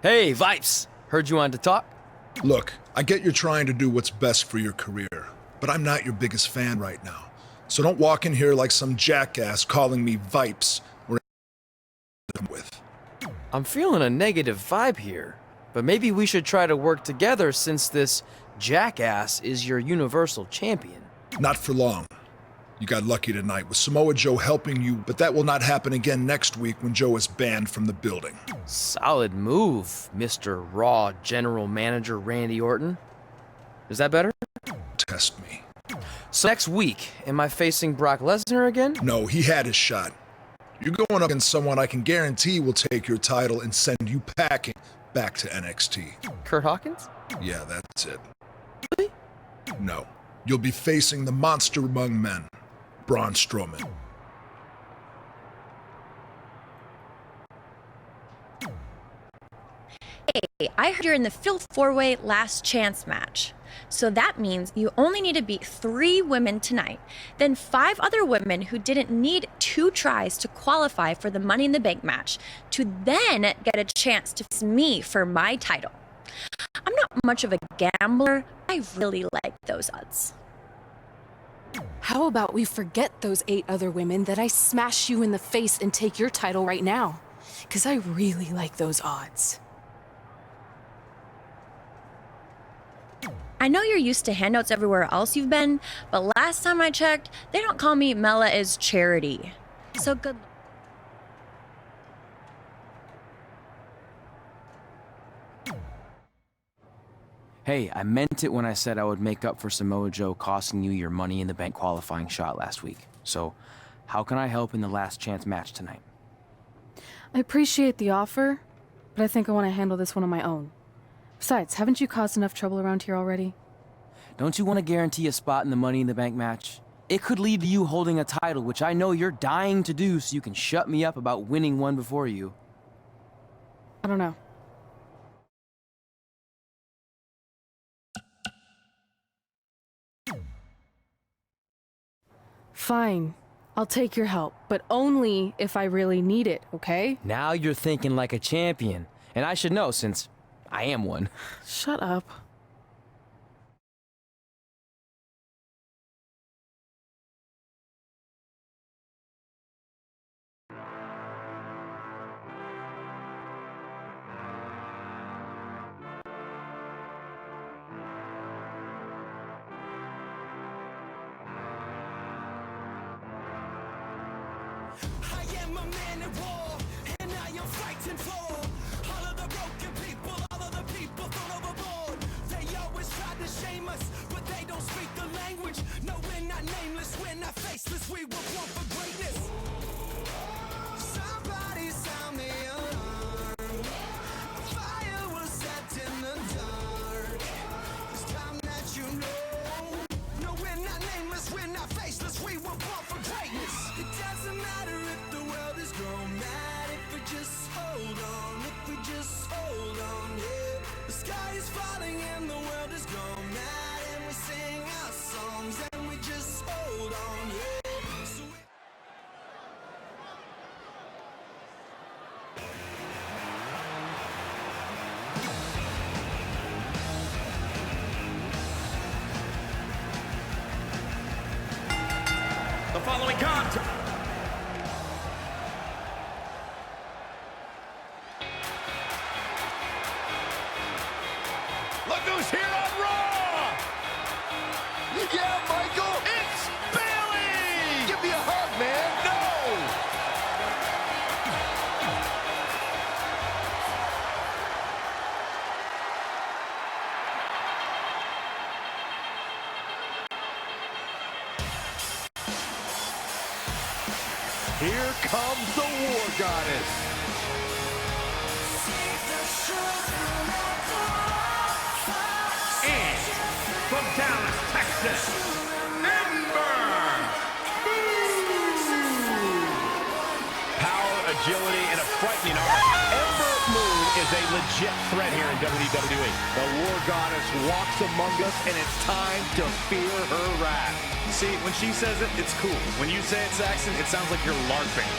Hey, Vipes! Heard you wanted to talk? Look, I get you're trying to do what's best for your career, but I'm not your biggest fan right now. So don't walk in here like some jackass calling me Vipes or with. I'm feeling a negative vibe here, but maybe we should try to work together since this jackass is your Universal Champion. Not for long. You got lucky tonight with Samoa Joe helping you, but that will not happen again next week when Joe is banned from the building. Solid move, Mr. Raw General Manager Randy Orton. Is that better? Test me. So next week, am I facing Brock Lesnar again? No, he had his shot. You're going up against someone I can guarantee will take your title and send you packing back to NXT. Kurt Hawkins? Yeah, that's it. Really? No. You'll be facing the monster among men, Braun Strowman. Hey, I heard you're in the Filth 4-Way Last Chance match. So that means you only need to beat 3 women tonight, then 5 other women who didn't need 2 tries to qualify for the Money in the Bank match to then get a chance to face me for my title. I'm not much of a gambler. I really like those odds. How about we forget those 8 other women that I smash you in the face and take your title right now? Because I really like those odds. I know you're used to handouts everywhere else you've been, but last time I checked, they don't call me Mela is Charity. So good. Hey, I meant it when I said I would make up for Samoa Joe costing you your Money in the Bank qualifying shot last week. So, how can I help in the last chance match tonight? I appreciate the offer, but I think I want to handle this one on my own. Besides, haven't you caused enough trouble around here already? Don't you want to guarantee a spot in the Money in the Bank match? It could lead to you holding a title, which I know you're dying to do, so you can shut me up about winning one before you. I don't know. Fine. I'll take your help, but only if I really need it, okay? Now you're thinking like a champion, and I should know since I am one. Shut up. I am a man at war, and I am fighting for all of the broken people, all of the people thrown overboard. They always try to shame us, but they don't speak the language. No, we're not nameless, we're not faceless, we were born for greatness. Somebody sound the alarm. Fire was set in the dark. It's time that you know. No, we're not nameless, we're not faceless, we were born for greatness. It doesn't matter if the world is grown mad, if we just hold on, if we just hold on, yeah. The sky is falling and the world is gone mad, and we sing our songs and we just hold on, yeah. So The following contest. Here comes the War Goddess. And from Dallas, Texas, Power, agility, and a frightening arm. Ember Moon is a legit threat here in WWE. The War Goddess walks among us, and it's time to fear her wrath. See, when she says it, it's cool. When you say it, Saxon, it sounds like you're LARPing.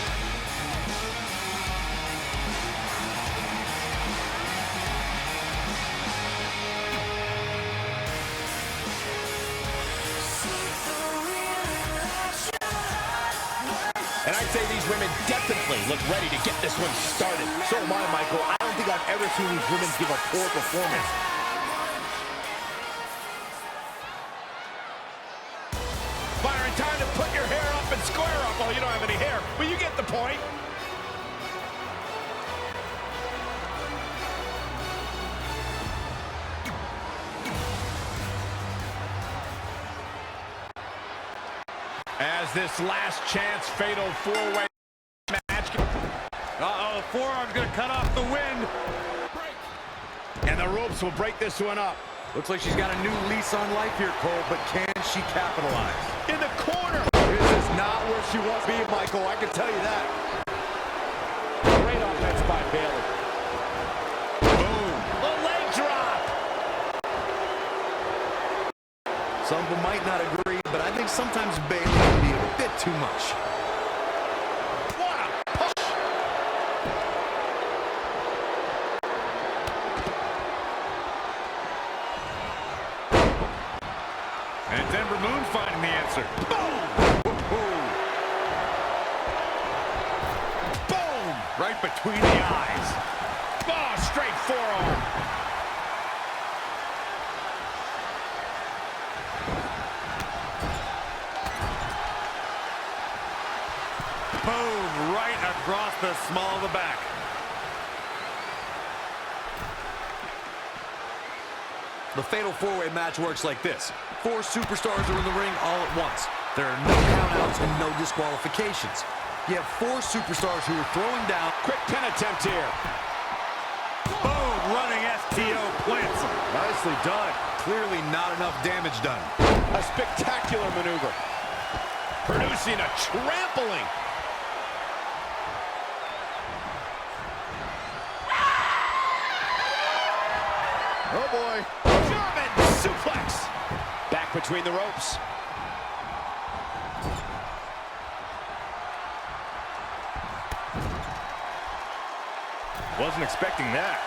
And I'd say these women definitely look ready to get this one started. So am I, Michael. I don't think I've ever seen these women give a poor performance. Byron, time to put your hair up and square up. Oh, you don't have any hair, but you get the point. As this last chance fatal four-way match. Uh-oh, forearm's gonna cut off the wind. And the ropes will break this one up. Looks like she's got a new lease on life here, Cole, but can she capitalize? In the corner. This is not where she wants to be, Michael. I can tell you that. Great offense by Bayley. Boom. A leg drop. Some people might not agree, but I think sometimes Bayley can be a bit too much. What a push. And it's Ember Moon finding the answer. Boom. Boom. Right between the eyes. Oh, straight forearm. Boom, right across the small of the back. The fatal four-way match works like this. 4 superstars are in the ring all at once. There are no countouts and no disqualifications. You have 4 superstars who are throwing down. Quick pin attempt here. Boom, running STO plants him. Nicely done. Clearly not enough damage done. A spectacular maneuver. Producing a trampling. Oh, boy. German suplex. Back between the ropes. Wasn't expecting that.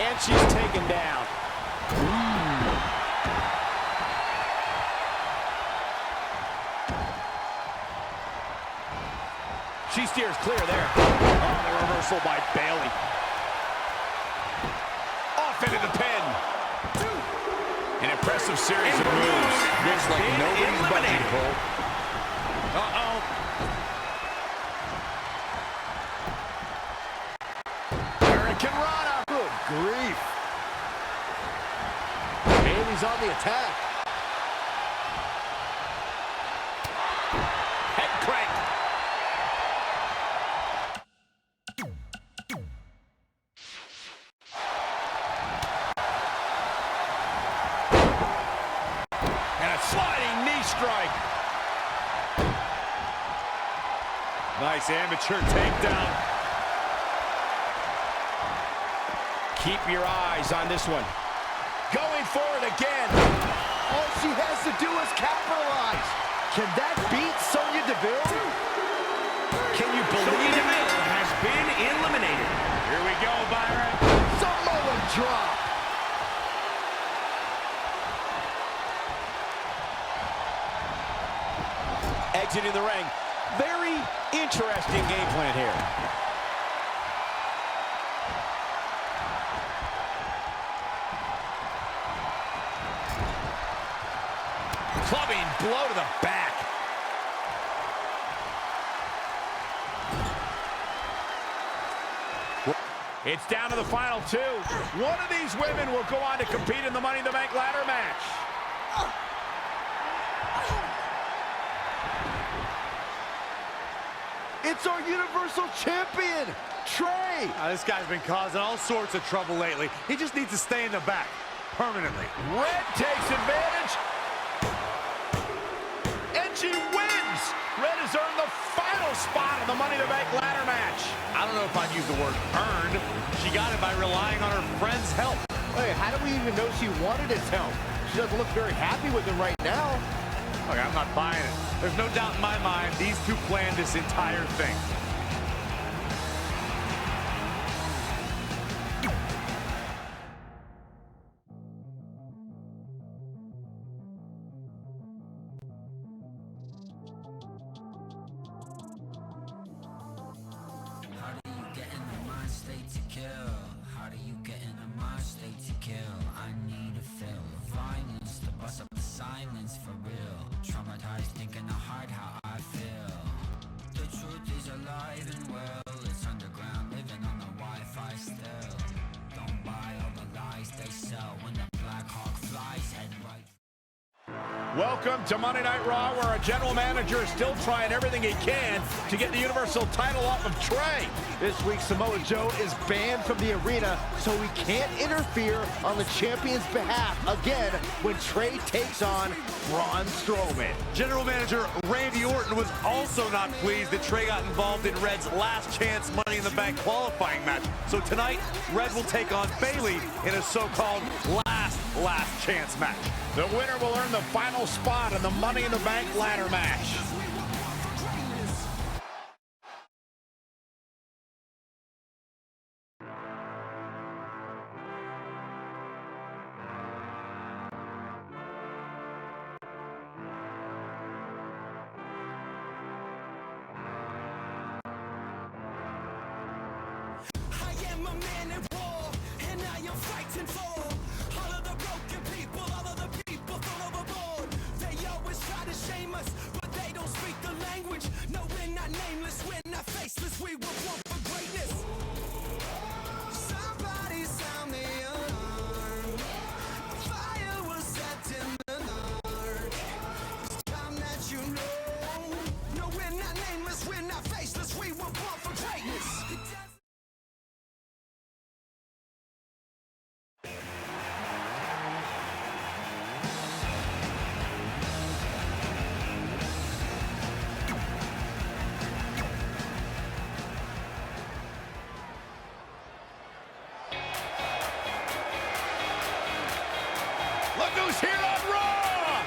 And she's taken down. She steers clear there. Oh, the reversal by Bayley. Off into the pin. An impressive series of moves. Looks like nobody's budging, Cole. Uh-oh. Hurricane Rana. Good grief. Bayley's on the attack. Head crank. And a sliding knee strike. Nice amateur takedown. Keep your eyes on this one. Going for it again. All she has to do is capitalize. Can that beat Sonya Deville? Can you believe it? Has been eliminated. Here we go, Byron. Samoa drop. Exiting the ring. Very interesting game plan here. Clubbing blow to the back. It's down to the final two. One of these women will go on to compete in the Money in the Bank ladder match. It's our Universal Champion, Trey. This guy's been causing all sorts of trouble lately. He just needs to stay in the back permanently. Red takes advantage. And she wins. Red has earned the final spot in the Money in the Bank ladder match. I don't know if I'd use the word earned. She got it by relying on her friend's help. Hey, how do we even know she wanted his help? She doesn't look very happy with him right now. Look, I'm not buying it. There's no doubt in my mind these two planned this entire thing. How do you get in the mind state to kill? How do you get in the mind state to kill? I need to feel violence to bust up the silence for real. Traumatized thinking the heart how I feel. The truth is alive and well. It's underground living on the Wi-Fi still. Don't buy all the lies they sell. When the Black Hawk flies, head right. Welcome to Monday Night Raw, where our general manager is still trying everything he can to get the Universal title off of Trey. This week, Samoa Joe is banned from the arena, so he can't interfere on the champion's behalf again when Trey takes on Braun Strowman. General Manager Randy Orton was also not pleased that Trey got involved in Red's last chance Money in the Bank qualifying match. So tonight, Red will take on Bayley in a so-called last chance match. The winner will earn the final spot in the Money in the Bank ladder match. I am a man at war, and I am fighting for all of the broken people, all of the people thrown overboard. They always try to shame us, but they don't speak the language. No, we're not nameless, we're not faceless, we were born for greatness. Somebody sound the alarm. Fire was set in the dark. It's time that you know. No, we're not nameless, we're not faceless, we were born for greatness. Look who's here on Raw!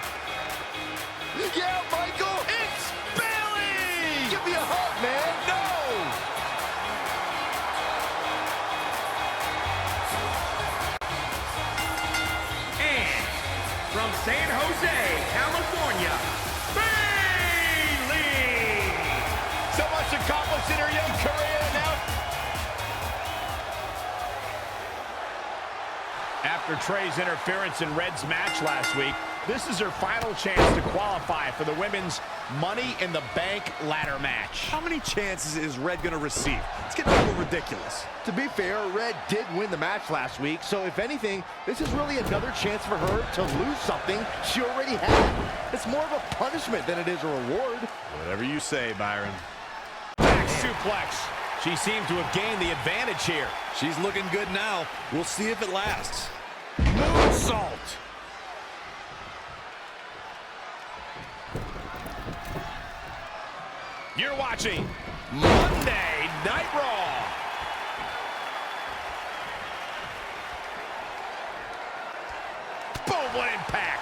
Yeah, Michael! It's Bayley! Give me a hug, man! No! And from San Jose, California, Bayley! So much accomplished in her young career now. After Trey's interference in Red's match last week, this is her final chance to qualify for the women's Money in the Bank ladder match. How many chances is Red going to receive? It's getting a little ridiculous. To be fair, Red did win the match last week, so if anything, this is really another chance for her to lose something she already had. It's more of a punishment than it is a reward. Whatever you say, Byron. Back suplex. She seemed to have gained the advantage here. She's looking good now. We'll see if it lasts. Moonsault. You're watching Monday Night Raw. Boom, what impact.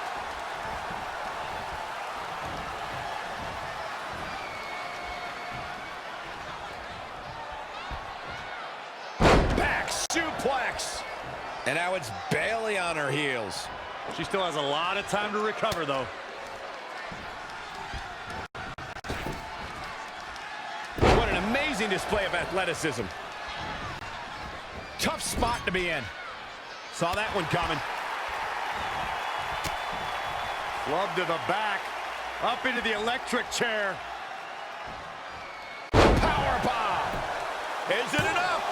Back suplex. And now it's Bayley on her heels. She still has a lot of time to recover, though. What an amazing display of athleticism. Tough spot to be in. Saw that one coming. Club to the back. Up into the electric chair. Power bomb. Is it enough?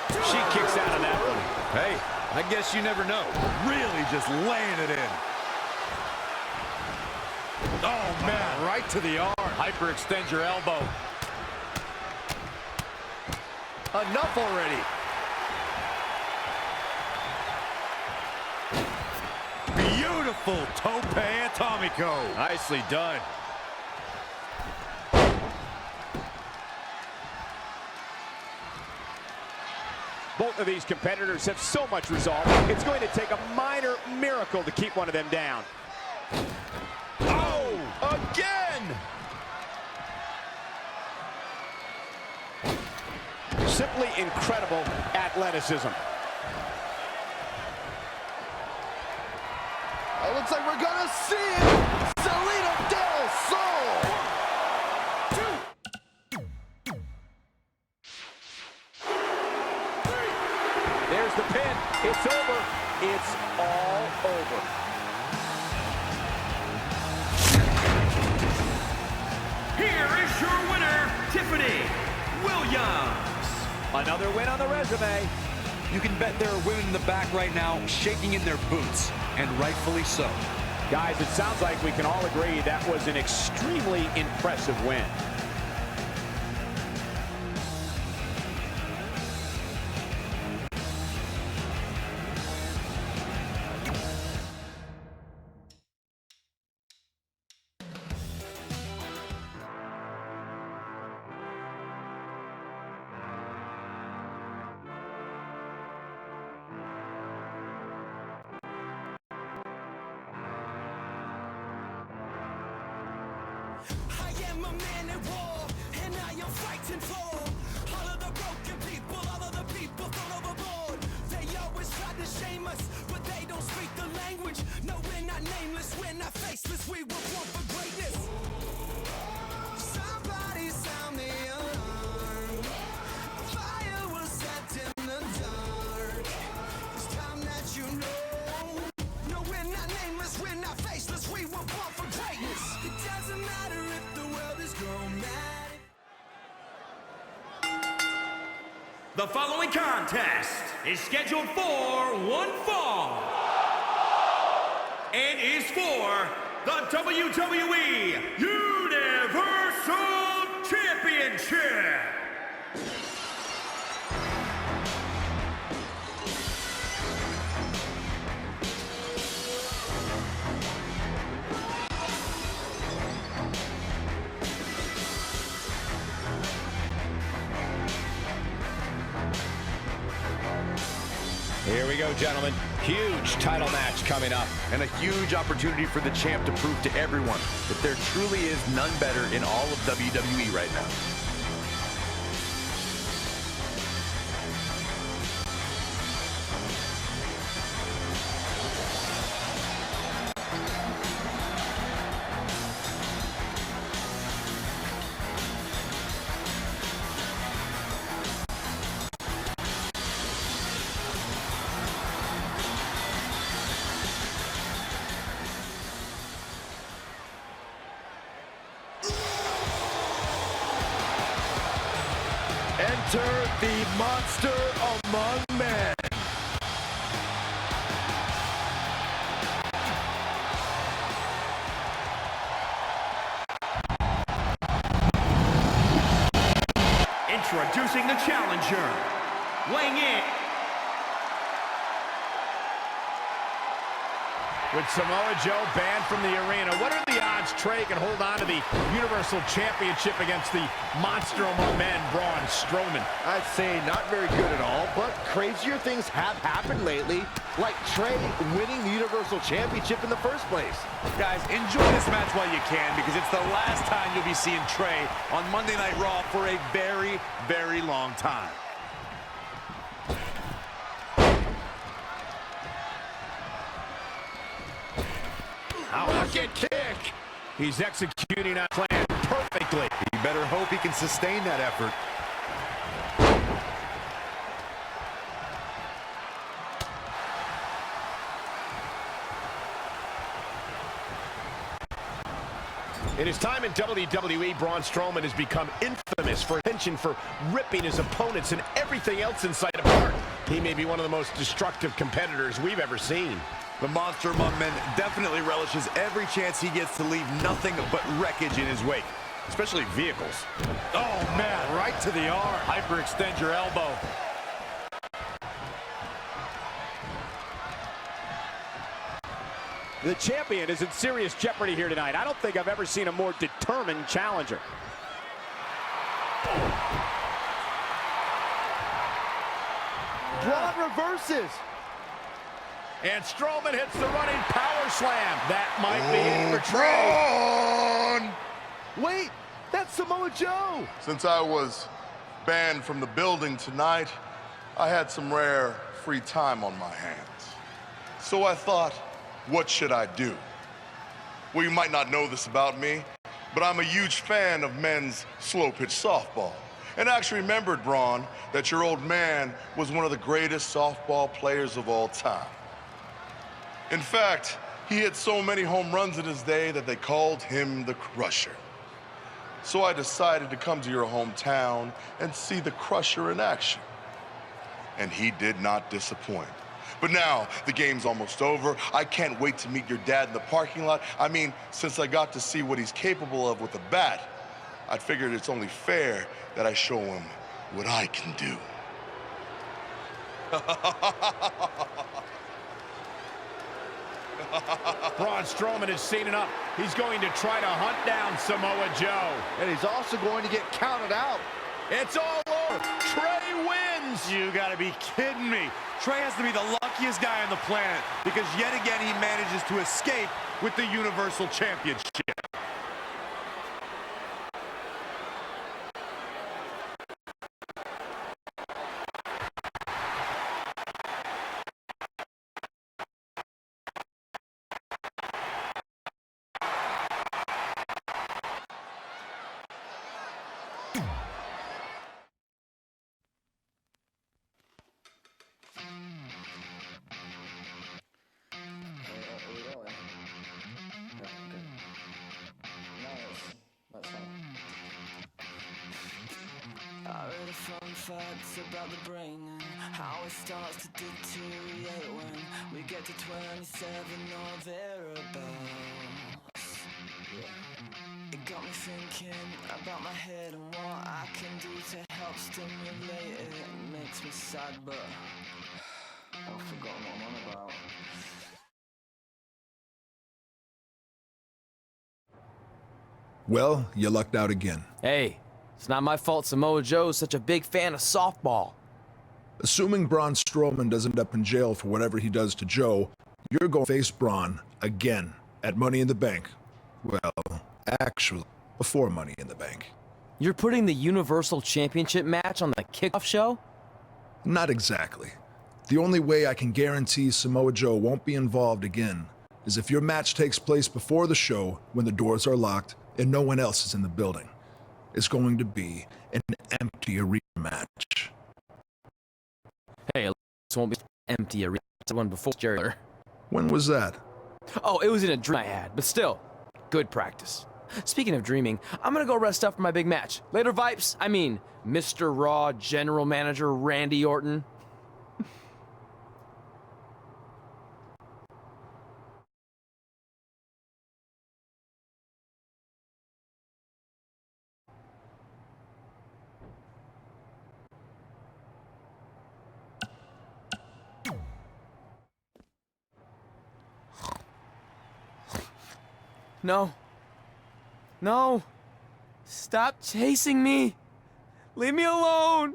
She kicks out of that one. Hey, I guess you never know. Really just laying it in. Oh, man, right to the arm. Hyperextend your elbow. Enough already. Beautiful tope atomico. Nicely done. Both of these competitors have so much resolve, it's going to take a minor miracle to keep one of them down. Oh, again! Simply incredible athleticism. It looks like we're gonna see it. Salida del Sol. There's the pin. It's over. It's all over. Here is your winner, Tiffany Williams. Another win on the resume. You can bet there are women in the back right now shaking in their boots, and rightfully so. Guys, it sounds like we can all agree that was an extremely impressive win. I am a man at war, and I am fighting for all of the broken people, all of the people thrown overboard. They always try to shame us, but they don't speak the language. No, we're not nameless, we're not faceless, we were born for greatness. Somebody sound the alarm. Fire was set in the dark. It's time that you know. No, we're not nameless, we're not faceless, we were born for greatness. It doesn't matter if the world is grown mad. The following contest is scheduled for one fall and is for the WWE Universal Championship. Here we go, gentlemen. Huge title match coming up. And a huge opportunity for the champ to prove to everyone that there truly is none better in all of WWE right now. Enter the monster among men. Introducing the challenger, weighing in With Samoa Joe banned from the arena, what are the odds Trey can hold on to the Universal Championship against the monster among men, Braun Strowman? I'd say not very good at all, but crazier things have happened lately, like Trey winning the Universal Championship in the first place. Guys, enjoy this match while you can, because it's the last time you'll be seeing Trey on Monday Night Raw for a very, very long time. Rocket kick! He's executing that plan perfectly. You better hope he can sustain that effort. In his time in WWE, Braun Strowman has become infamous for attention for ripping his opponents and everything else in sight apart. He may be one of the most destructive competitors we've ever seen. The Monster Among Men definitely relishes every chance he gets to leave nothing but wreckage in his wake, especially vehicles. Oh, man, right to the arm. Hyperextend your elbow. The champion is in serious jeopardy here tonight. I don't think I've ever seen a more determined challenger. Braun reverses. And Strowman hits the running power slam. That might be it for Trey. Wait, that's Samoa Joe. Since I was banned from the building tonight, I had some rare free time on my hands. So I thought, what should I do? Well, you might not know this about me, but I'm a huge fan of men's slow-pitch softball. And I actually remembered, Braun, that your old man was one of the greatest softball players of all time. In fact, he hit so many home runs in his day that they called him the Crusher. So I decided to come to your hometown and see the Crusher in action. And he did not disappoint. But now, the game's almost over. I can't wait to meet your dad in the parking lot. I mean, since I got to see what he's capable of with a bat, I figured it's only fair that I show him what I can do. Braun Strowman has seen enough. He's going to try to hunt down Samoa Joe. And he's also going to get counted out. It's all over. Trey wins. You gotta be kidding me. Trey has to be the luckiest guy on the planet because yet again he manages to escape with the Universal Championship. Facts about the brain and how it starts to deteriorate when we get to 27 or thereabouts. It got me thinking about my head and what I can do to help stimulate it. It makes me sad, but I've forgotten what I'm on about. Well, you lucked out again. Hey, it's not my fault Samoa Joe's such a big fan of softball. Assuming Braun Strowman doesn't end up in jail for whatever he does to Joe, you're going to face Braun again at Money in the Bank. Well, actually, before Money in the Bank. You're putting the Universal Championship match on the kickoff show? Not exactly. The only way I can guarantee Samoa Joe won't be involved again is if your match takes place before the show when the doors are locked and no one else is in the building. It's going to be an empty arena match. Hey, this won't be empty arena. It's the one before Jerry. When was that? Oh, it was in a dream I had, but still, good practice. Speaking of dreaming, I'm gonna go rest up for my big match. Later, Vipes. I mean, Mr. Raw General Manager Randy Orton. No. No. Stop chasing me. Leave me alone.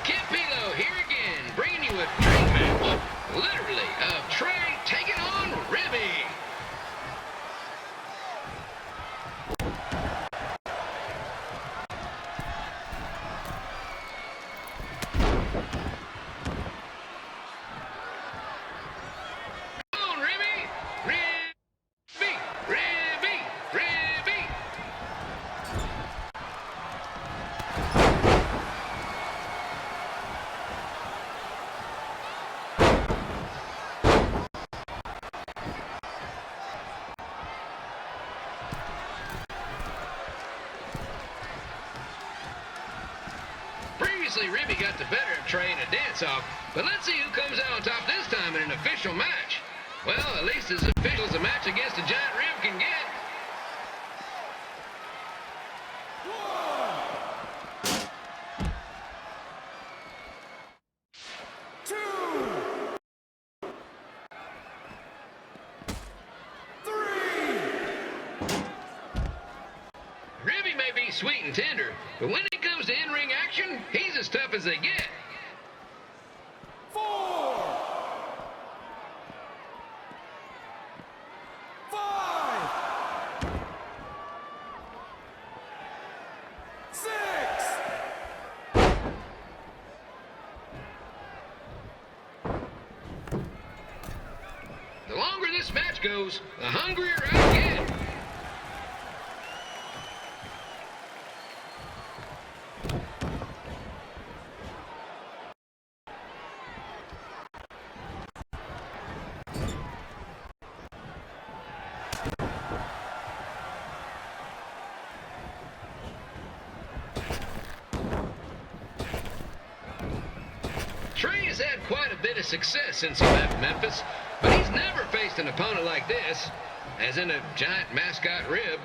Campillo here again, bringing you a dream match, literally, of Trey taking on Ribby. Come on, Ribby! Ribby! Ribby! Ribby! Previously, Ribby got the better of Trey in a dance-off, but let's see who comes out on top this time in an official match. Well, at least as official as a match against a giant Rib can get. Ribby may be sweet and tender, but when it comes to in-ring action, he's as tough as they get. 4, 5, 6. The longer this match goes, the hungrier I get. Trey has had quite a bit of success since he left Memphis, but he's never faced an opponent like this, as in a giant mascot Rib.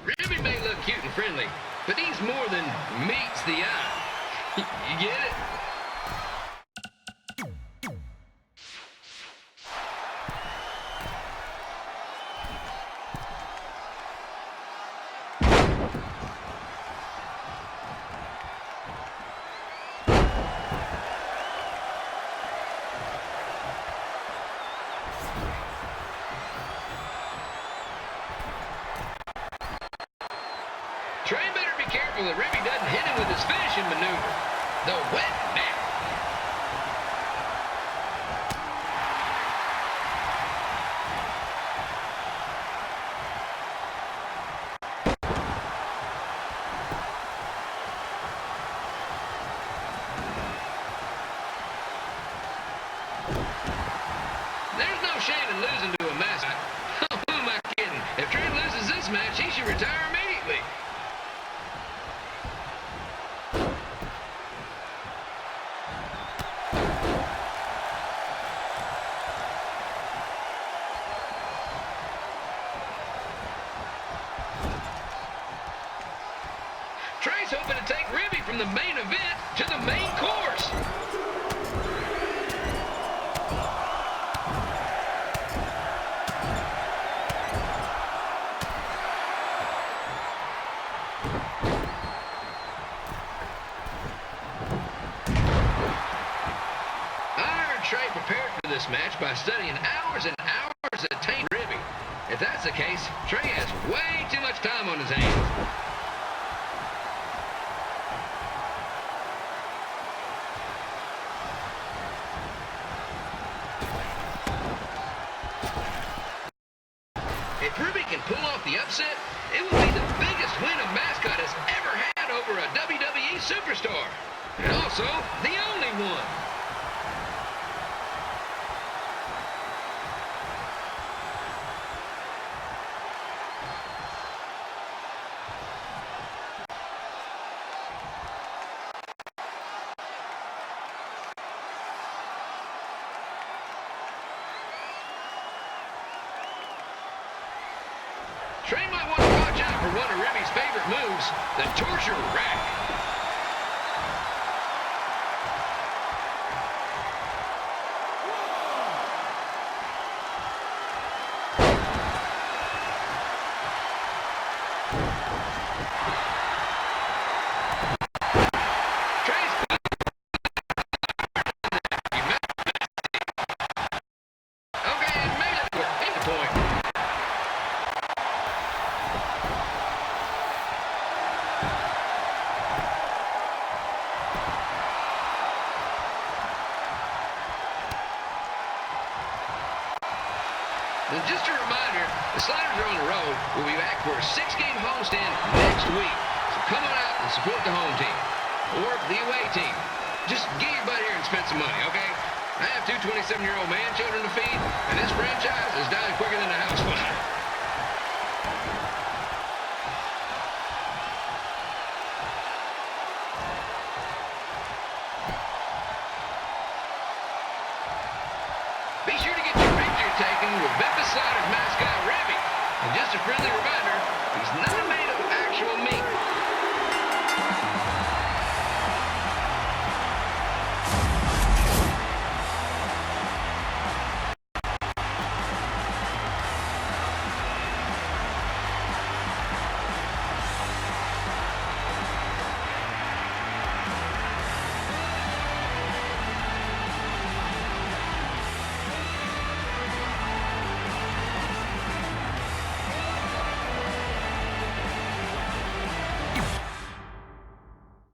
Ribby may look cute and friendly, but he's more than meets the eye. You get it? Trey better be careful that Ribby doesn't hit him with his finishing maneuver, the wet mat. There's no shame in losing to a mascot. Who am I kidding? If Trey loses this match, he should retire immediately. Trey's hoping to take Ribby from the main event to the main course. Trey prepared for this match by studying hours and hours of tame Ribby. If that's the case, Trey has way too much time on his hands. If Ribby can pull off the upset, it will be the biggest win a mascot has ever had over a WWE superstar. And also, the only one. Trey might want to watch out for one of Remy's favorite moves, the torture rack. And just a reminder, the Sliders are on the road. We'll be back for a 6-game homestand next week. So come on out and support the home team. Or the away team. Just get your butt here and spend some money, okay? I have 2 27-year-old man children to feed, and this franchise is dying quicker than a house fire. Be sure to get your picture taken with Memphis Sliders mascot Remy. And just a friendly reminder, he's not made of actual meat.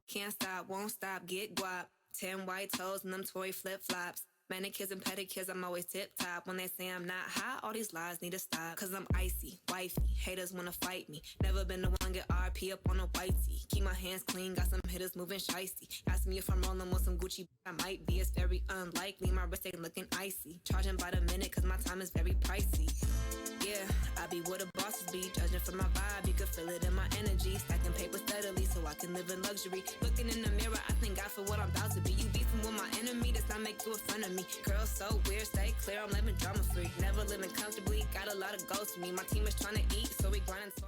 Can't stop, won't stop, get guap. 10 white toes and them Tory flip-flops. Manicures and pedicures, I'm always tip-top. When they say I'm not hot, all these lies need to stop. Cause I'm icy, wifey, haters wanna fight me. Never been the one get RP up on a whitey. Keep my hands clean, got some hitters moving shicey. Ask me if I'm rolling with some Gucci, I might be. It's very unlikely, my wrist ain't looking icy. Charging by the minute cause my time is very pricey. Yeah, I be where the bosses be. Judging from my vibe, you can feel it in my energy. Stacking paper steadily so I can live in luxury. Looking in the mirror, I thank God for what I'm about to be. You beefing with my enemy, that's not make you a friend of me. Girl, so weird, stay clear, I'm living drama free. Never living comfortably, got a lot of goals for me. My team is trying to eat, so we grinding so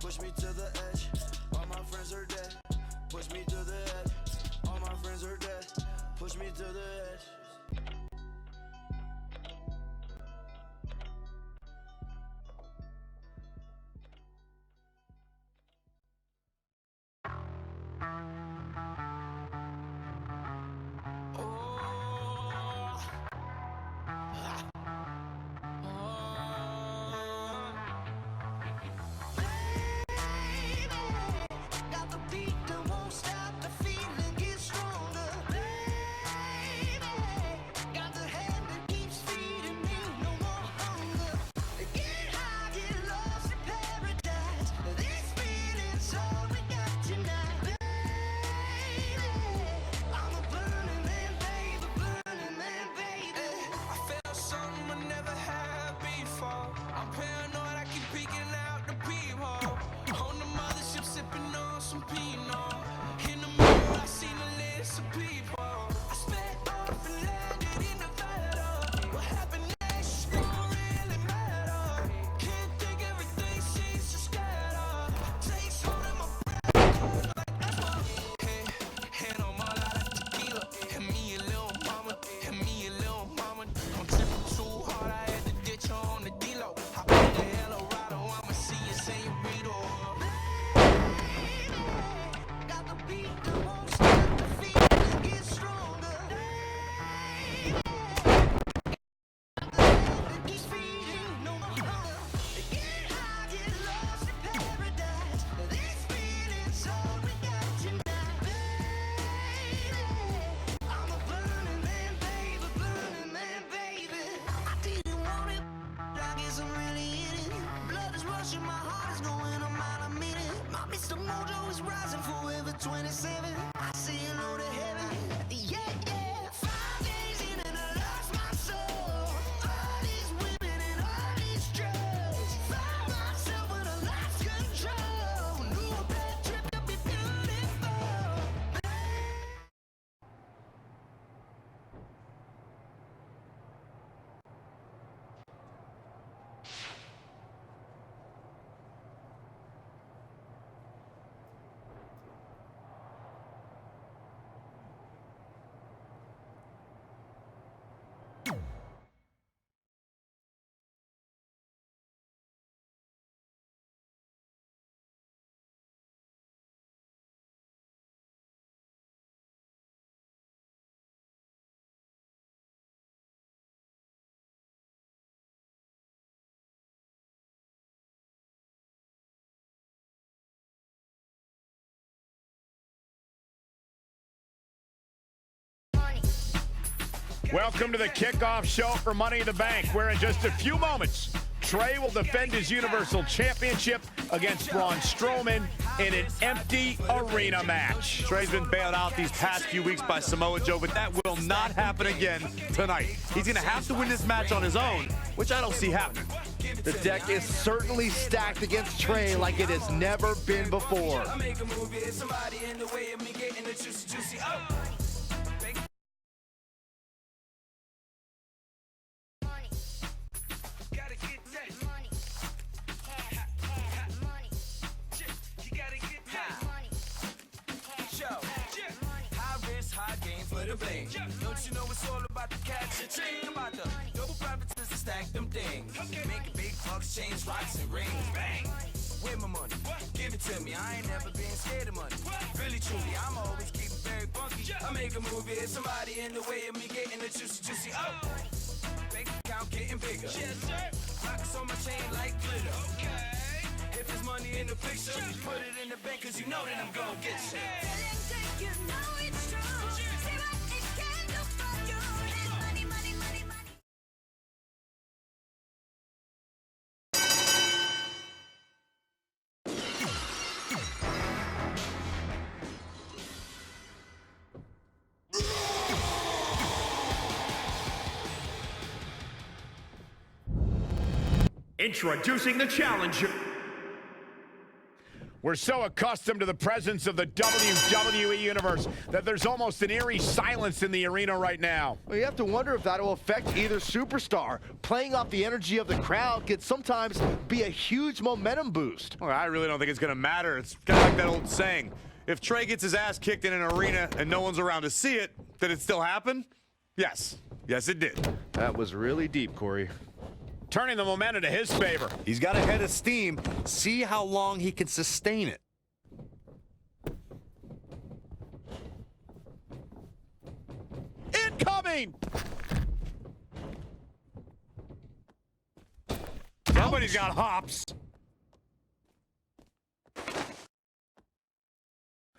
push me to the edge. All my friends are dead, push me to the edge. All my friends are dead, push me to the edge. Got the beat that won't stop, the feeling gets stronger. Baby, got the hand that keeps feeding me, no more hunger. Get high, get lost in paradise. This feeling's all we got tonight. Baby, I'm a burning man, baby, burning man, baby. I felt something I never had before. I'm paranoid, I keep peeking out the peephole. On the mothership, sipping on some Pinot. In the mirror, I seen a list of people. I sped off and landed in Nevada. What happened next don't really matter. Can't think, everything seems so scattered. Takes holding my breath like that's my head. Hand on my lot of tequila. And me and little mama, and me and little mama. I'm tripping too hard, I had to ditch her on the D-Lo. I put the Eldorado, I'ma see you say you read got the beat that won't stop, the feeling gets stronger. It keeps feeding, no more hunger. Get high, get lost in paradise. This feeling's all we got tonight. Baby, I'm a burning man, baby, burning man, baby. I didn't want it, but I guess I'm really in it. Blood is rushing, my heart is going a mile a minute. My Mr. Mojo is rising forever 27. I say hello to heaven. Yeah, yeah. 5 days in and I lost my soul. All these women and all these drugs. Found myself when I lost control. Knew a bad trip could be beautiful. Welcome to the kickoff show for Money in the Bank, where in just a few moments, Trey will defend his Universal Championship against Braun Strowman in an empty arena match. Trey's been bailed out these past few weeks by Samoa Joe, but that will not happen again tonight. He's going to have to win this match on his own, which I don't see happening. The deck is certainly stacked against Trey like it has never been before. I make a movie, it's somebody in the way of me getting the juicy, Gotta get that money. You gotta get that money. High risk, high gain for the bling. Don't you know it's all about the catch and chain? About the double profits to stack them things. Making big bucks, change rocks and rings. Bang! Where my money? Give it to me. I ain't never been scared of money. Really, truly, I'm always keeping very funky. I make a movie, it's somebody in the way of me getting the juicy. Bank account getting bigger. Yes, sir. Rocks on my chain like glitter. Okay. If there's money in the picture, put it in the bank, cause you know that I'm gonna get you. You know it's true. See what it can do for you. It's money, money, money, money. Introducing the challenger We're so accustomed to the presence of the WWE Universe that there's almost an eerie silence in the arena right now. Well, you have to wonder if that will affect either superstar. Playing off the energy of the crowd can sometimes be a huge momentum boost. Well, I really don't think it's going to matter. It's kind of like that old saying. If Trey gets his ass kicked in an arena and no one's around to see it, did it still happen? Yes. Yes, it did. That was really deep, Corey. Turning the momentum to his favor. He's got a head of steam. See how long he can sustain it. Incoming! Somebody's got hops.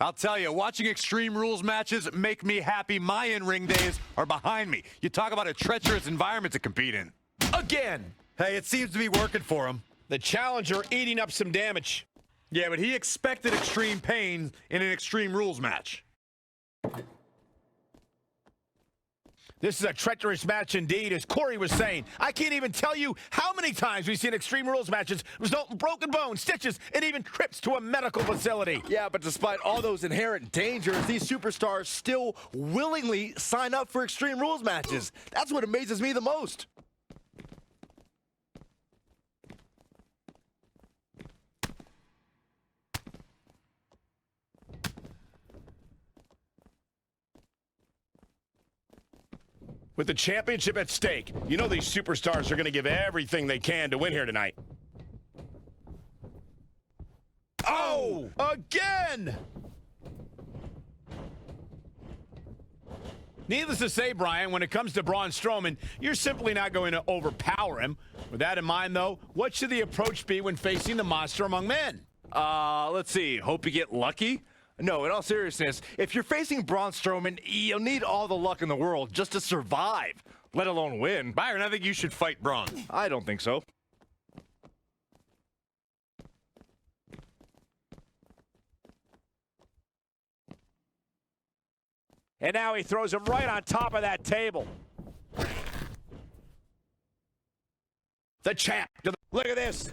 I'll tell you, watching Extreme Rules matches make me happy. My in-ring days are behind me. You talk about a treacherous environment to compete in. Again! Hey, it seems to be working for him. The challenger eating up some damage. Yeah, but he expected extreme pain in an Extreme Rules match. This is a treacherous match indeed, as Corey was saying. I can't even tell you how many times we've seen Extreme Rules matches result in broken bones, stitches, and even trips to a medical facility. Yeah, but despite all those inherent dangers, these superstars still willingly sign up for Extreme Rules matches. That's what amazes me the most. With the championship at stake, you know these superstars are going to give everything they can to win here tonight. Oh! Again! Needless to say, Brian, when it comes to Braun Strowman, you're simply not going to overpower him. With that in mind, though, what should the approach be when facing the monster among men? Let's see. Hope you get lucky? No, in all seriousness, if you're facing Braun Strowman, you'll need all the luck in the world just to survive, let alone win. Byron, I think you should fight Braun. I don't think so. And now he throws him right on top of that table. The champ. Look at this.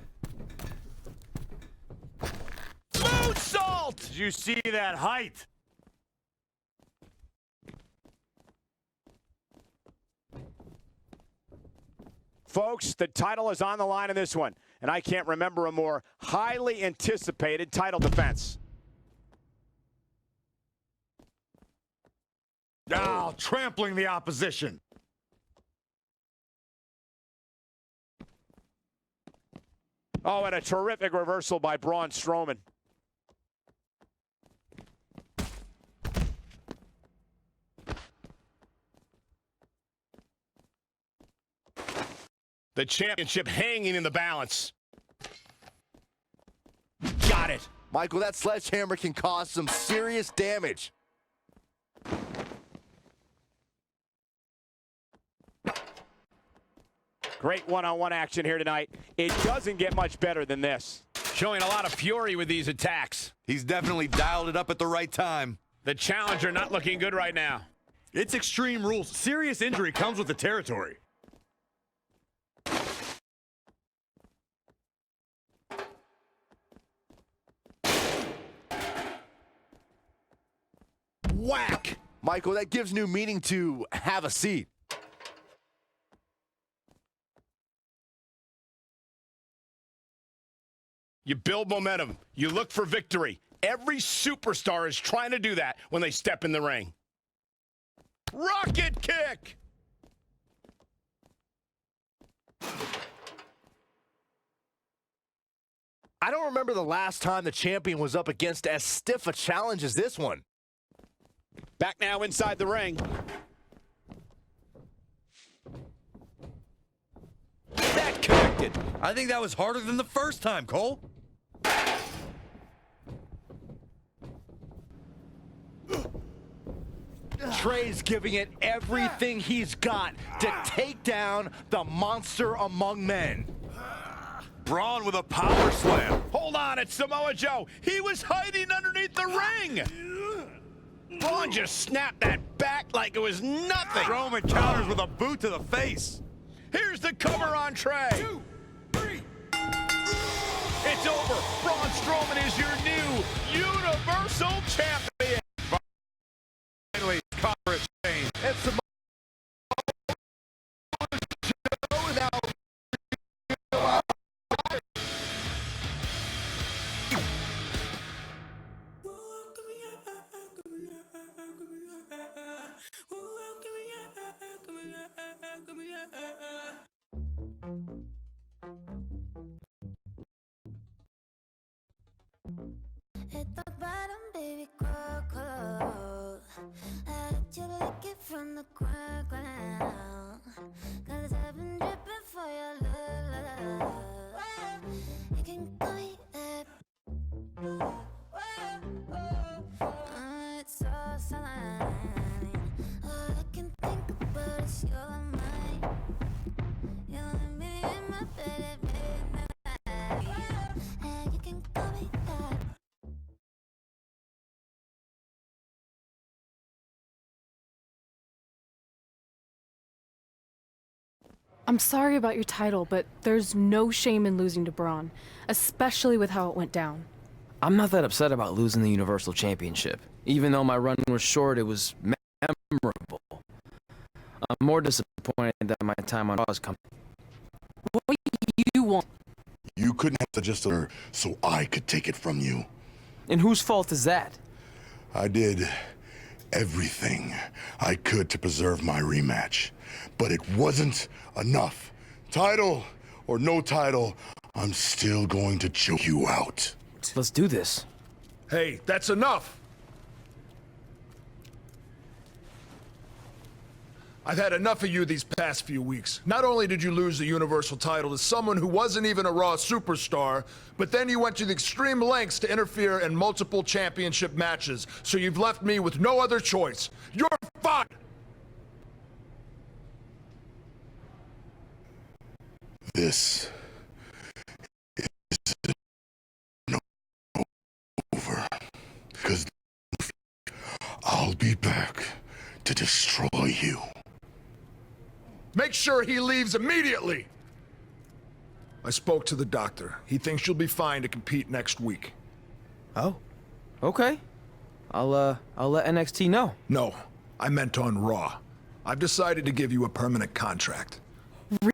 Moonsault! Did you see that height? Folks, the title is on the line in this one, and I can't remember a more highly anticipated title defense. Oh, trampling the opposition. Oh, and a terrific reversal by Braun Strowman. The championship hanging in the balance. Got it. Michael, that sledgehammer can cause some serious damage. Great one-on-one action here tonight. It doesn't get much better than this. Showing a lot of fury with these attacks. He's definitely dialed it up at the right time. The challenger not looking good right now. It's Extreme Rules. Serious injury comes with the territory. Whack! Michael, that gives new meaning to have a seat. You build momentum. You look for victory. Every superstar is trying to do that when they step in the ring. Rocket kick! I don't remember the last time the champion was up against as stiff a challenge as this one. Back now inside the ring. That connected. I think that was harder than the first time, Cole. Trey's giving it everything he's got to take down the monster among men. Braun with a power slam. Hold on, it's Samoa Joe. He was hiding underneath the ring. Braun just snapped that back like it was nothing. Strowman counters with a boot to the face. Here's the cover on Trey. 2, 3. It's over. Braun Strowman is your new Universal Champion. Finally, conference change. And Samoa Joe now. Hit the bottom, baby, cold. I let you lick it from the ground. Cause I've been dripping for your love. You can call me that. It's so silent. All I can think about is your mind. You and me in my bed at midnight. And you can call me that. I'm sorry about your title, but there's no shame in losing to Braun, especially with how it went down. I'm not that upset about losing the Universal Championship. Even though my run was short, it was memorable. I'm more disappointed that my time on Raw is coming. What do you want? You couldn't have suggested her so I could take it from you. And whose fault is that? I did everything I could to preserve my rematch, but it wasn't enough. Title or no title, I'm still going to choke you out. Let's do this. Hey, that's enough! I've had enough of you these past few weeks. Not only did you lose the Universal title to someone who wasn't even a Raw superstar, but then you went to the extreme lengths to interfere in multiple championship matches, so you've left me with no other choice. You're fired! This is over. Because I'll be back to destroy you. Make sure he leaves immediately! I spoke to the doctor. He thinks you'll be fine to compete next week. Oh, okay. I'll let NXT know. No, I meant on Raw. I've decided to give you a permanent contract.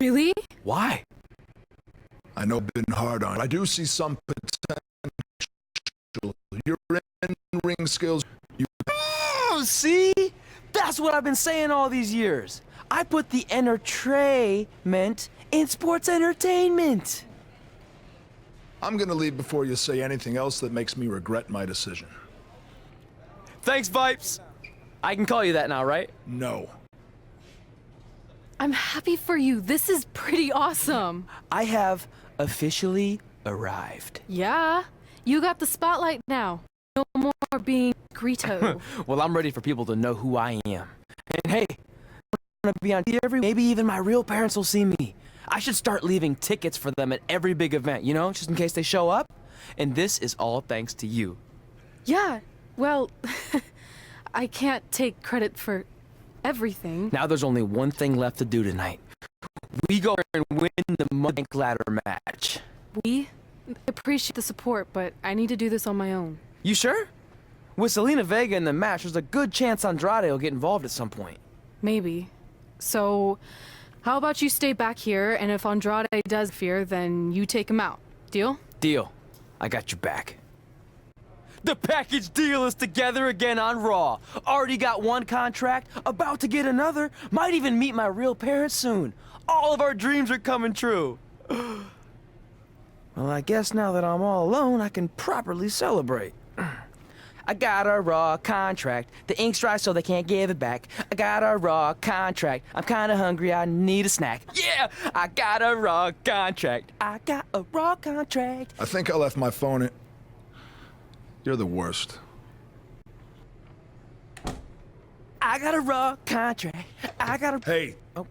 Really? Why? I know it's been hard on you. I do see some potential. Your in-ring skills, Oh, see? That's what I've been saying all these years. I put the entertainment in sports entertainment. I'm gonna leave before you say anything else that makes me regret my decision. Thanks, Vipes. I can call you that now, right? No. I'm happy for you. This is pretty awesome. I have officially arrived. Yeah, you got the spotlight now. No more being Grito. Well, I'm ready for people to know who I am. And hey, I'm gonna be on TV maybe even my real parents will see me. I should start leaving tickets for them at every big event, you know, just in case they show up. And this is all thanks to you. Yeah, well, I can't take credit for everything. Now there's only one thing left to do tonight. We go and win the Money Bank Ladder match. We appreciate the support, but I need to do this on my own. You sure? With Selena Vega in the match, there's a good chance Andrade will get involved at some point. Maybe. So, how about you stay back here, and if Andrade does fear, then you take him out. Deal? Deal. I got your back. The package deal is together again on Raw. Already got one contract, about to get another, might even meet my real parents soon. All of our dreams are coming true. Well, I guess now that I'm all alone, I can properly celebrate. I got a Raw contract. The ink's dry so they can't give it back. I got a Raw contract. I'm kinda hungry, I need a snack. Yeah! I got a Raw contract. I got a Raw contract. I think I left my phone in... You're the worst. I got a Raw contract. I got a... Hey, Oh.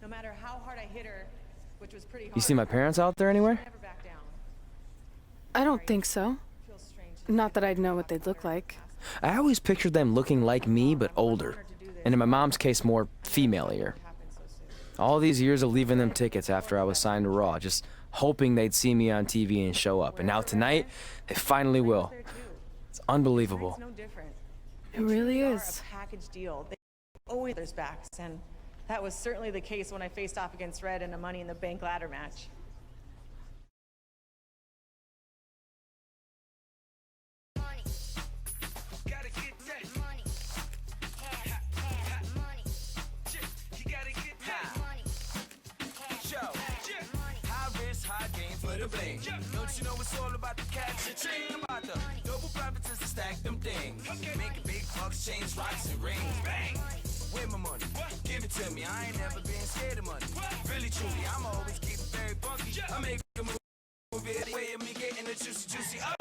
No matter how hard I hit her, which was pretty hard. You see my parents out there anywhere? Never back down. I don't think so. Feels strange. Not that I'd know what they'd look like. I always pictured them looking like me, but older. And in my mom's case, more female-ier. All these years of leaving them tickets after I was signed to Raw, just hoping they'd see me on TV and show up. And now tonight, they finally will. It's unbelievable. It's no different. It really They are is. a package deal. They always there's backs, and that was certainly the case when I faced off against Red in a Money in the Bank ladder match. Don't you know it's all about the cash and chain? About the double profits to stack them things. Making big bucks, chains, rocks, and rings. Bang! Where my money? Give it to me. I ain't never been scared of money. Really, truly, I'm always keep it very funky. I make a move every way of me getting the juicy. Oh!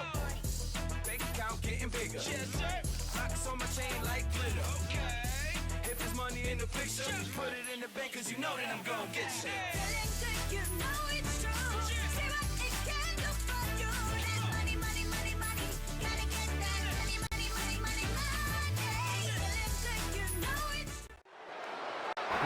Bank account getting bigger. Yes, sir. Rocks on my chain like glitter. Okay. If there's money in the picture, put it in the bank, cause you know that I'm gonna get shit. You know it's true. See what it can do for you. There's money, money, money, money. Gotta get that money, money, money, money, money. You know it's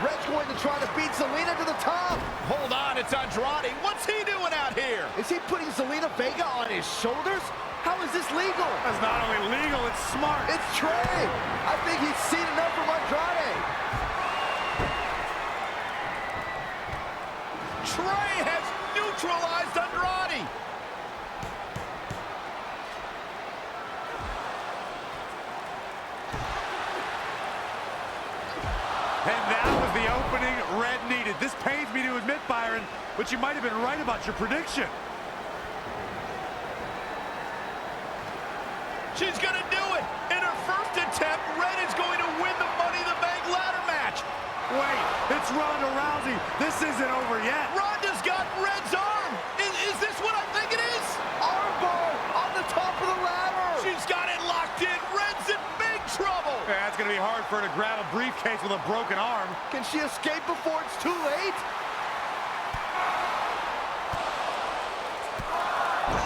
Red's going to try to beat Zelina to the top. Hold on, it's Andrade. What's he doing out here? Is he putting Zelina Vega on his shoulders? How is this legal? That's not only legal, it's smart. It's Trey. I think he's seen enough from Andrade. Trey has neutralized Andrade. And that was the opening Red needed. This pains me to admit, Byron, but you might have been right about your prediction. She's gonna do it. In her first attempt, Red is going to win the Money in the Bank ladder match. Wait, it's Ronda Rousey. This isn't over yet. Ronda's got Red's arm. Is this what I think it is? Armbar on the top of the ladder. She's got it locked in. Red's in big trouble. Yeah, it's going to be hard for her to grab a briefcase with a broken arm. Can she escape before it's too late?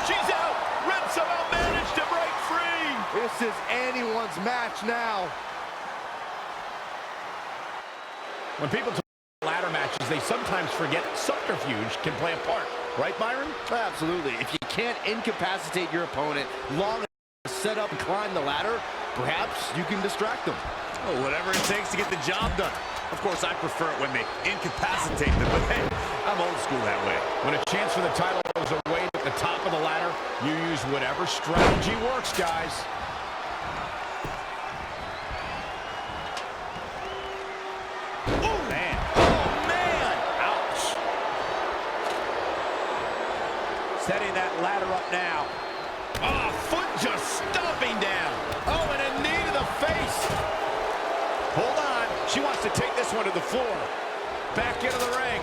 She's out. Red somehow managed to break free. This is anyone's match now. When people talk about ladder matches, they sometimes forget subterfuge can play a part. Right, Byron? Absolutely. If you can't incapacitate your opponent long enough to set up and climb the ladder, perhaps you can distract them. Oh, whatever it takes to get the job done. Of course, I prefer it when they incapacitate them, but hey, I'm old school that way. When a chance for the title goes away at the top of the ladder, you use whatever strategy works, guys. Oh, man. Ouch. Setting that ladder up now. Oh, foot just stomping down. Oh, and a knee to the face. Hold on. She wants to take this one to the floor. Back into the ring.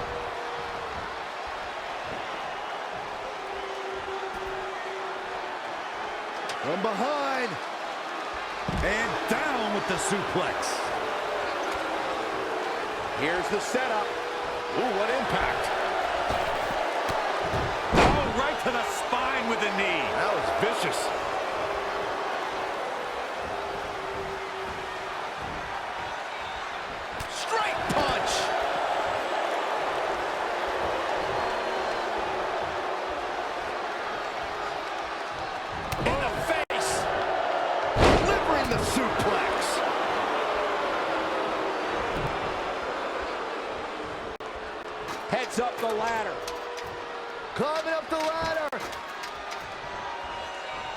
From behind. And down with the suplex. Here's the setup. Ooh, what impact. Oh, right to the spine with the knee. That was vicious. Straight punch. In the face. Delivering the suplex. Heads up the ladder. Climbing up the ladder.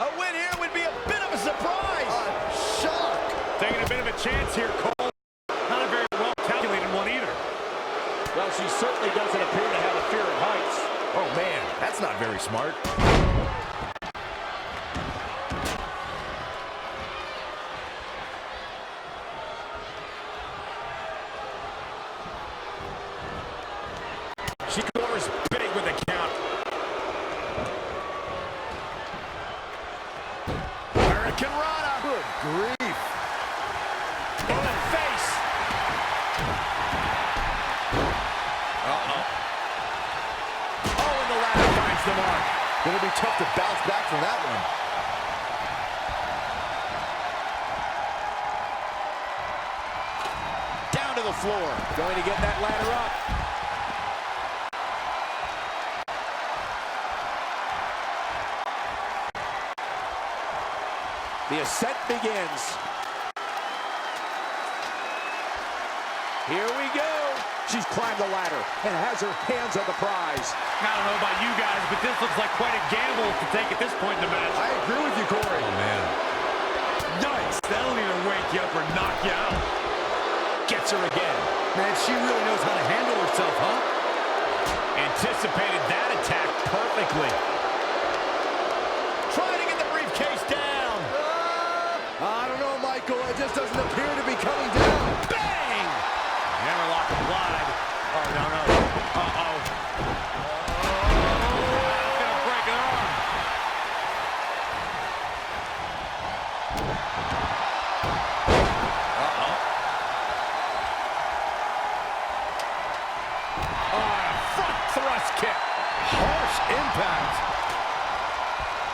A win here would be a bit of a surprise. Shock. Taking a bit of a chance here, Cole. Not a very well-calculated one either. Well, she certainly doesn't appear to have a fear of heights. Oh, man, that's not very smart. She scores big with the count. Hurricane Rana. Good grief. In the face. tough to bounce back from that one. Down to the floor. Going to get that ladder up. The ascent begins. Here we go. She's climbed the ladder and has her hands on the prize. I don't know about you guys, but this looks like quite a gamble to take at this point in the match. I agree with you, Corey. Oh, man. Yikes, that'll either wake you up or knock you out. Gets her again. Man, she really knows how to handle herself, huh? Anticipated that attack perfectly. Trying to get the briefcase down. I don't know, Michael. It just doesn't appear to be coming down. Bang! Hammerlock applied. Oh, no. Uh-oh. That's gonna break an arm. Uh-oh. Front thrust kick. Harsh impact.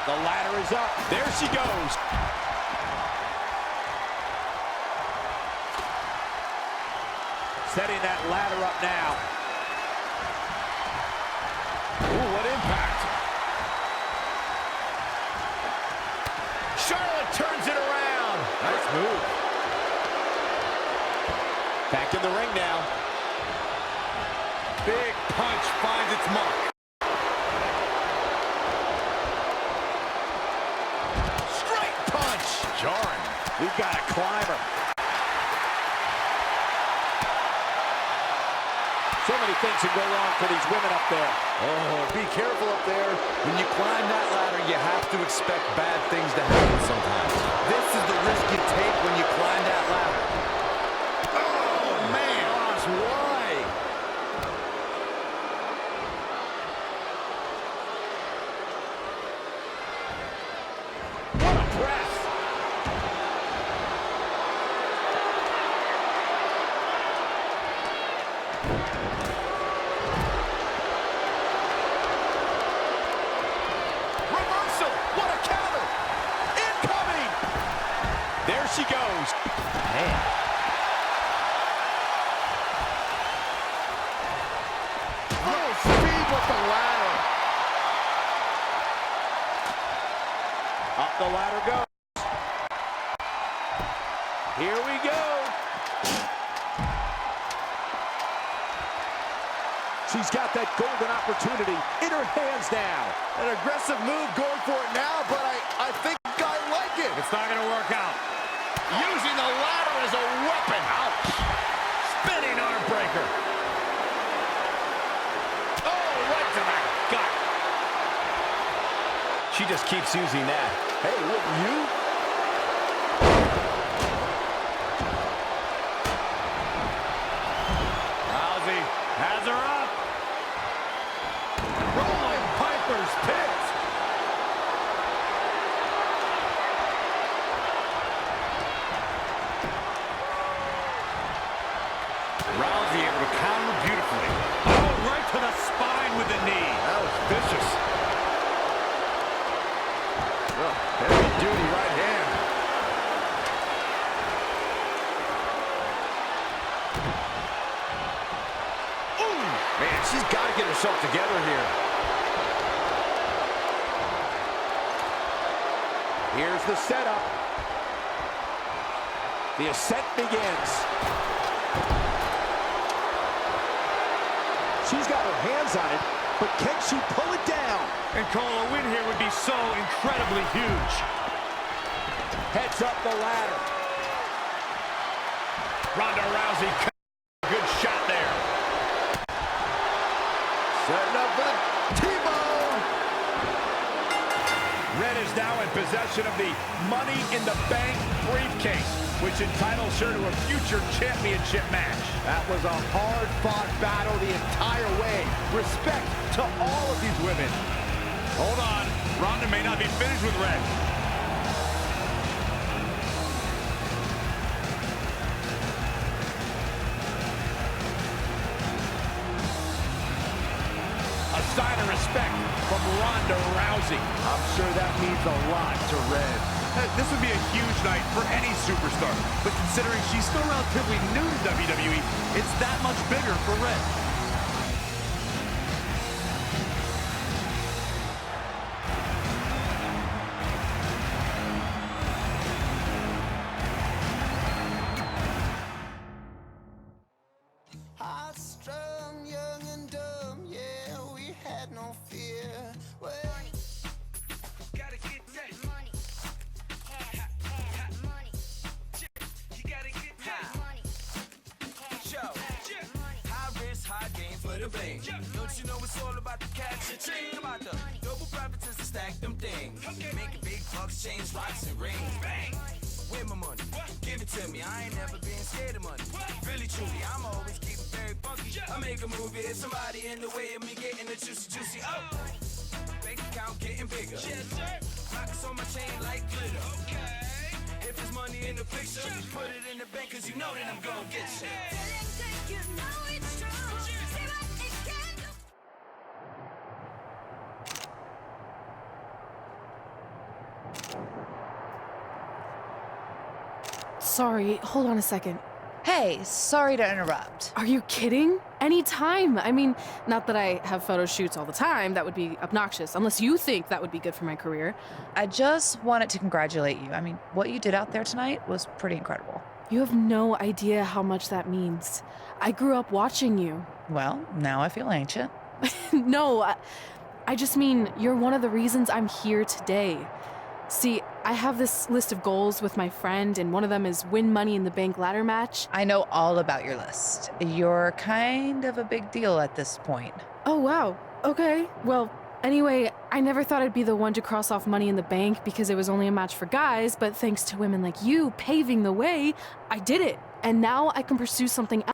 The ladder is up. There she goes. Setting that ladder up now. Ooh, what impact. Charlotte turns it around. Nice move. Back in the ring now. Big punch finds its mark. Straight punch. Jarring. We've got a climber. So many things can go wrong for these women up there. Oh, be careful up there. When you climb that ladder, you have to expect bad things to happen sometimes. This is the risk you take when you climb that ladder. Oh, man. Gosh, why? What a press. Reversal. What a counter. Incoming. There she goes. Man. Full speed with the ladder. Up the ladder goes. Here we go. She's got that golden opportunity in her hands now. An aggressive move going for it now, but I think I like it. It's not gonna work out. Using the ladder as a weapon. Ouch. Spinning arm breaker. Oh, right to the gut. She just keeps using that. Hey, wouldn't you? Rousey has her up. Rolling Piper's pit. Rousey able to counter beautifully. Oh, right to the spine with the knee. That was vicious. Oh, heavy duty right hand. Ooh, man, she's got to get herself together here. Here's the setup. The ascent begins. She's got her hands on it, but can she pull it down? And Cole, a win here would be so incredibly huge. Heads up the ladder. Ronda Rousey. Good shot there. Setting up for the T-bone. Red is now in possession of the Money in the Bank briefcase, which entitles her to a future championship match. That was a hard-fought battle the entire way. Respect to all of these women. Hold on. Ronda may not be finished with Red. A sign of respect from Ronda Rousey. I'm sure that means a lot to Red. This would be a huge night for any superstar, but considering she's still relatively new to WWE, it's that much bigger for Red. Hot, strong, young and dumb, yeah, we had no fear. Well, gotta get that money. Money. You gotta get that money. High risk, high gain for the bling. Don't you know it's all about the cash and ching? About the double profits to stack them things. Making big bucks, change rocks and rings. Bang! Where my money? Give it to me. I ain't never been scared of money. Really, truly, I'm always keep it very funky. I make a movie, it's somebody in the way of me getting the juicy. Oh, bank account getting bigger. Yes, sir. Rocks on my chain like glitter. Okay. If there's money in the picture, put it in the bank, cause you know that I'm gonna get you. Feeling good, you know it's true. See what it can do. Sorry, hold on a second. Hey, sorry to interrupt. Are you kidding? Anytime. I mean, not that I have photo shoots all the time. That would be obnoxious, unless you think that would be good for my career. I just wanted to congratulate you. I mean, what you did out there tonight was pretty incredible. You have no idea how much that means. I grew up watching you. Well, now I feel ancient. No, I just mean you're one of the reasons I'm here today. See, I have this list of goals with my friend, and one of them is win Money in the Bank ladder match. I know all about your list. You're kind of a big deal at this point. Oh, wow. Okay. Well, anyway, I never thought I'd be the one to cross off Money in the Bank because it was only a match for guys, but thanks to women like you paving the way, I did it. And now I can pursue something else.